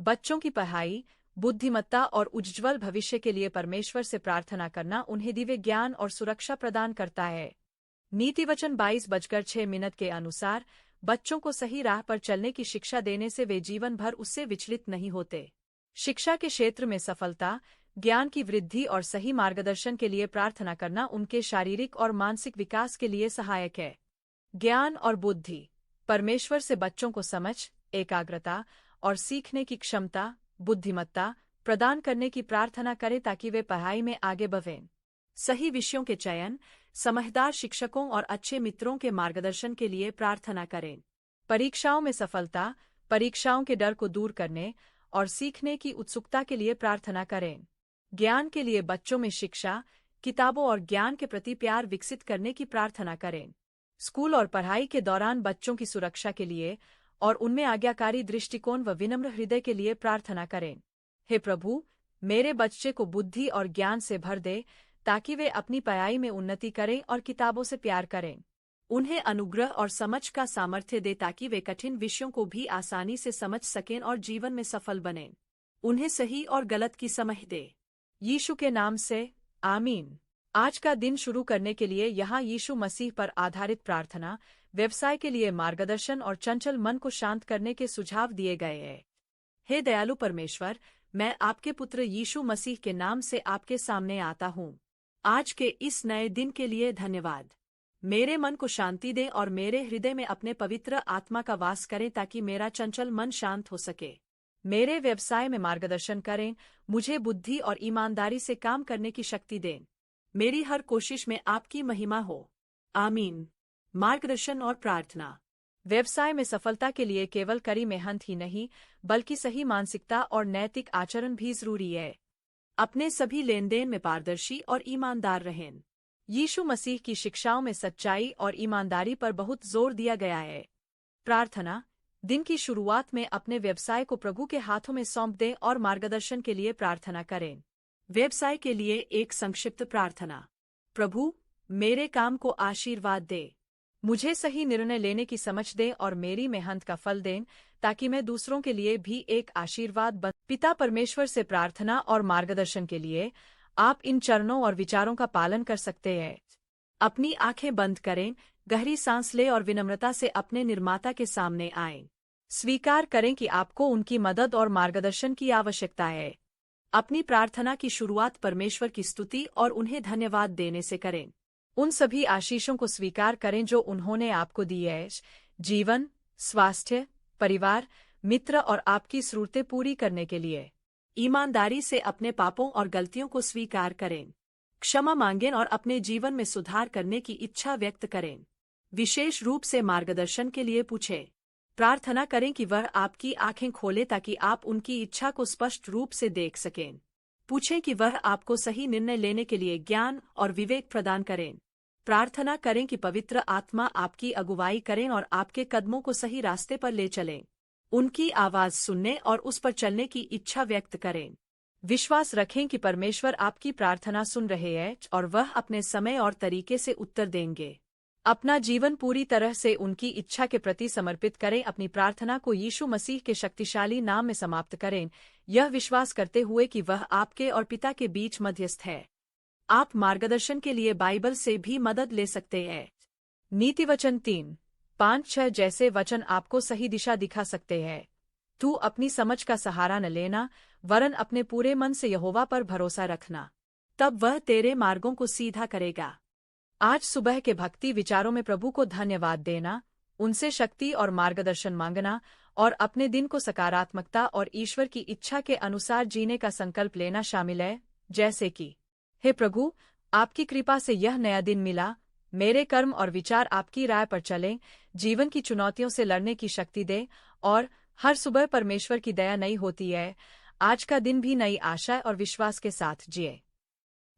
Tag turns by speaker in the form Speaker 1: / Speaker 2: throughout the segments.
Speaker 1: बच्चों की पढ़ाई, बुद्धिमत्ता और उज्ज्वल भविष्य के लिए परमेश्वर से प्रार्थना करना उन्हें दिव्य ज्ञान और सुरक्षा प्रदान करता है। नीतिवचन 22:06 के अनुसार बच्चों को सही राह पर चलने की शिक्षा देने से वे जीवन भर उससे विचलित नहीं होते। शिक्षा के क्षेत्र में सफलता, ज्ञान की वृद्धि और सही मार्गदर्शन के लिए प्रार्थना करना उनके शारीरिक और मानसिक विकास के लिए सहायक है। ज्ञान और बुद्धि। परमेश्वर से बच्चों को समझ, एकाग्रता और सीखने की क्षमता, बुद्धिमत्ता प्रदान करने की प्रार्थना करें ताकि वे पढ़ाई में आगे बढ़ें। सही विषयों के चयन, समझदार शिक्षकों और अच्छे मित्रों के मार्गदर्शन के लिए प्रार्थना करें। परीक्षाओं में सफलता, परीक्षाओं के डर को दूर करने और सीखने की उत्सुकता के लिए प्रार्थना करें। ज्ञान के लिए बच्चों में शिक्षा, किताबों और ज्ञान के प्रति प्यार विकसित करने की प्रार्थना करें। स्कूल और पढ़ाई के दौरान बच्चों की सुरक्षा के लिए और उनमें आज्ञाकारी दृष्टिकोण व विनम्र हृदय के लिए प्रार्थना करें। हे प्रभु, मेरे बच्चे को बुद्धि और ज्ञान से भर दे ताकि वे अपनी पढ़ाई में उन्नति करें और किताबों से प्यार करें। उन्हें अनुग्रह और समझ का सामर्थ्य दे ताकि वे कठिन विषयों को भी आसानी से समझ सकें और जीवन में सफल बनें। उन्हें सही और गलत की समझ दे। यीशु के नाम से, आमीन। आज का दिन शुरू करने के लिए यहाँ यीशु मसीह पर आधारित प्रार्थना, व्यवसाय के लिए मार्गदर्शन और चंचल मन को शांत करने के सुझाव दिए गए हैं। हे दयालु परमेश्वर, मैं आपके पुत्र यीशु मसीह के नाम से आपके सामने आता हूँ। आज के इस नए दिन के लिए धन्यवाद। मेरे मन को शांति दें और मेरे हृदय में अपने पवित्र आत्मा का वास करें ताकि मेरा चंचल मन शांत हो सके। मेरे व्यवसाय में मार्गदर्शन करें, मुझे बुद्धि और ईमानदारी से काम करने की शक्ति दें। मेरी हर कोशिश में आपकी महिमा हो। आमीन। मार्गदर्शन और प्रार्थना। व्यवसाय में सफलता के लिए केवल कड़ी मेहनत ही नहीं, बल्कि सही मानसिकता और नैतिक आचरण भी जरूरी है। अपने सभी लेनदेन में पारदर्शी और ईमानदार रहें। यीशु मसीह की शिक्षाओं में सच्चाई और ईमानदारी पर बहुत जोर दिया गया है। प्रार्थना। दिन की शुरुआत में अपने व्यवसाय को प्रभु के हाथों में सौंप दें और मार्गदर्शन के लिए प्रार्थना करें। व्यवसाय के लिए एक संक्षिप्त प्रार्थना। प्रभु, मेरे काम को आशीर्वाद दे। मुझे सही निर्णय लेने की समझ दें और मेरी मेहनत का फल दें ताकि मैं दूसरों के लिए भी एक आशीर्वाद बन। पिता परमेश्वर से प्रार्थना और मार्गदर्शन के लिए आप इन चरणों और विचारों का पालन कर सकते हैं। अपनी आंखें बंद करें, गहरी सांस लें और विनम्रता से अपने निर्माता के सामने आएं। स्वीकार करें कि आपको उनकी मदद और मार्गदर्शन की आवश्यकता है। अपनी प्रार्थना की शुरुआत परमेश्वर की स्तुति और उन्हें धन्यवाद देने से करें। उन सभी आशीषों को स्वीकार करें जो उन्होंने आपको दी है। जीवन, स्वास्थ्य, परिवार, मित्र और आपकी जरूरतें पूरी करने के लिए। ईमानदारी से अपने पापों और गलतियों को स्वीकार करें। क्षमा मांगें और अपने जीवन में सुधार करने की इच्छा व्यक्त करें। विशेष रूप से मार्गदर्शन के लिए पूछें। प्रार्थना करें कि वह आपकी आंखें खोले ताकि आप उनकी इच्छा को स्पष्ट रूप से देख सकें। पूछें कि वह आपको सही निर्णय लेने के लिए ज्ञान और विवेक प्रदान करें। प्रार्थना करें कि पवित्र आत्मा आपकी अगुवाई करें और आपके कदमों को सही रास्ते पर ले चलें। उनकी आवाज सुनने और उस पर चलने की इच्छा व्यक्त करें। विश्वास रखें कि परमेश्वर आपकी प्रार्थना सुन रहे हैं और वह अपने समय और तरीके से उत्तर देंगे। अपना जीवन पूरी तरह से उनकी इच्छा के प्रति समर्पित करें। अपनी प्रार्थना को यीशु मसीह के शक्तिशाली नाम में समाप्त करें, यह विश्वास करते हुए कि वह आपके और पिता के बीच मध्यस्थ है। आप मार्गदर्शन के लिए बाइबल से भी मदद ले सकते हैं। नीतिवचन 3:5-6 जैसे वचन आपको सही दिशा दिखा सकते हैं। तू अपनी समझ का सहारा न लेना, वरन अपने पूरे मन से यहोवा पर भरोसा रखना। तब वह तेरे मार्गों को सीधा करेगा। आज सुबह के भक्ति विचारों में प्रभु को धन्यवाद देना, उनसे शक्ति और मार्गदर्शन मांगना और अपने दिन को सकारात्मकता और ईश्वर की इच्छा के अनुसार जीने का संकल्प लेना शामिल है। जैसे कि, हे प्रभु, आपकी कृपा से यह नया दिन मिला। मेरे कर्म और विचार आपकी राय पर चलें, जीवन की चुनौतियों से लड़ने की शक्ति दे और हर सुबह परमेश्वर की दया नई होती है। आज का दिन भी नई आशा और विश्वास के साथ जिए।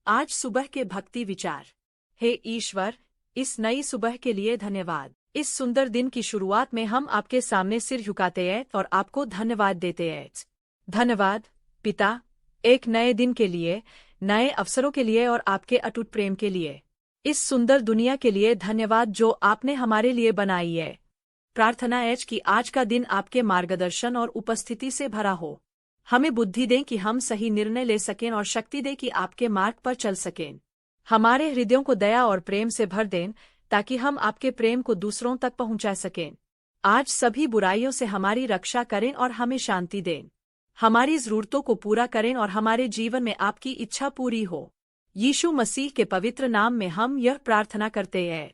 Speaker 1: आज सुबह के भक्ति विचार। हे ईश्वर, इस नई सुबह के लिए धन्यवाद। इस सुंदर दिन की शुरुआत में हम आपके सामने सिर झुकाते हैं और आपको धन्यवाद देते हैं। धन्यवाद पिता, एक नए दिन के लिए, नए अवसरों के लिए और आपके अटूट प्रेम के लिए। इस सुंदर दुनिया के लिए धन्यवाद जो आपने हमारे लिए बनाई है। प्रार्थना है कि आज का दिन आपके मार्गदर्शन और उपस्थिति से भरा हो। हमें बुद्धि दें कि हम सही निर्णय ले सकें और शक्ति दें कि आपके मार्ग पर चल सकें। हमारे हृदयों को दया और प्रेम से भर दें ताकि हम आपके प्रेम को दूसरों तक पहुंचा सकें। आज सभी बुराइयों से हमारी रक्षा करें और हमें शांति दें। हमारी जरूरतों को पूरा करें और हमारे जीवन में आपकी इच्छा पूरी हो। यीशु मसीह के पवित्र नाम में हम यह प्रार्थना करते हैं,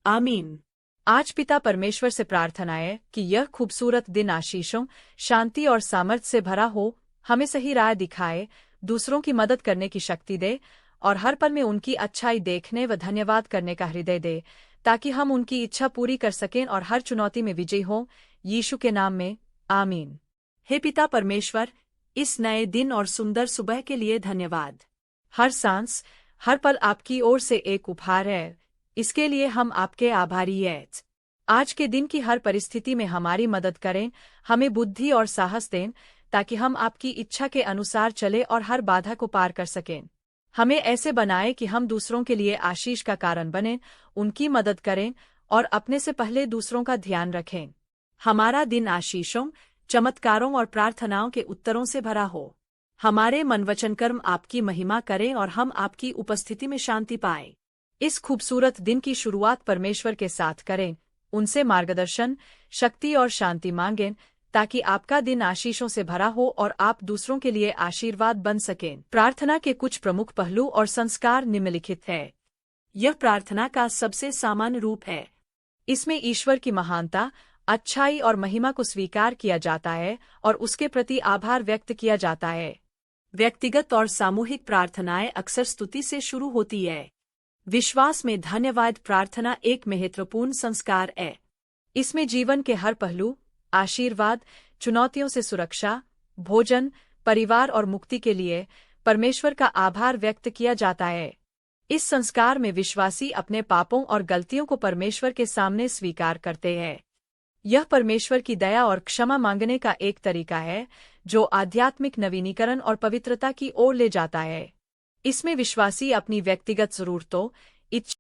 Speaker 1: आमीन। आज पिता परमेश्वर से प्रार्थना है कि यह खूबसूरत दिन आशीषों, शांति और सामर्थ्य से भरा हो, हमें सही राह दिखाए, दूसरों की मदद करने की शक्ति दे और हर पल में उनकी अच्छाई देखने व धन्यवाद करने का हृदय दे, ताकि हम उनकी इच्छा पूरी कर सकें और हर चुनौती में विजयी हों। यीशु के नाम में, आमीन। हे पिता परमेश्वर, इस नए दिन और सुंदर सुबह के लिए धन्यवाद। हर सांस, हर पल आपकी ओर से एक उपहार है, इसके लिए हम आपके आभारी हैं। आज के दिन की हर परिस्थिति में हमारी मदद करें, हमें बुद्धि और साहस दें ताकि हम आपकी इच्छा के अनुसार चलें और हर बाधा को पार कर सकें। हमें ऐसे बनाएं कि हम दूसरों के लिए आशीष का कारण बनें, उनकी मदद करें और अपने से पहले दूसरों का ध्यान रखें। हमारा दिन आशीषों, चमत्कारों और प्रार्थनाओं के उत्तरों से भरा हो। हमारे मन वचन कर्म आपकी महिमा करें और हम आपकी उपस्थिति में शांति पाएं। इस खूबसूरत दिन की शुरुआत परमेश्वर के साथ करें, उनसे मार्गदर्शन, शक्ति और शांति मांगें ताकि आपका दिन आशीषों से भरा हो और आप दूसरों के लिए आशीर्वाद बन सकें। प्रार्थना के कुछ प्रमुख पहलू और संस्कार निम्नलिखित है। यह प्रार्थना का सबसे सामान्य रूप है। इसमें ईश्वर की महानता, अच्छाई और महिमा को स्वीकार किया जाता है और उसके प्रति आभार व्यक्त किया जाता है। व्यक्तिगत और सामूहिक प्रार्थनाएं अक्सर स्तुति से शुरू होती है। विश्वास में धन्यवाद प्रार्थना एक महत्वपूर्ण संस्कार है। इसमें जीवन के हर पहलू, आशीर्वाद, चुनौतियों से सुरक्षा, भोजन, परिवार और मुक्ति के लिए परमेश्वर का आभार व्यक्त किया जाता है। इस संस्कार में विश्वासी अपने पापों और गलतियों को परमेश्वर के सामने स्वीकार करते हैं। यह परमेश्वर की दया और क्षमा मांगने का एक तरीका है जो आध्यात्मिक नवीनीकरण और पवित्रता की ओर ले जाता है। इसमें विश्वासी अपनी व्यक्तिगत जरूरतों,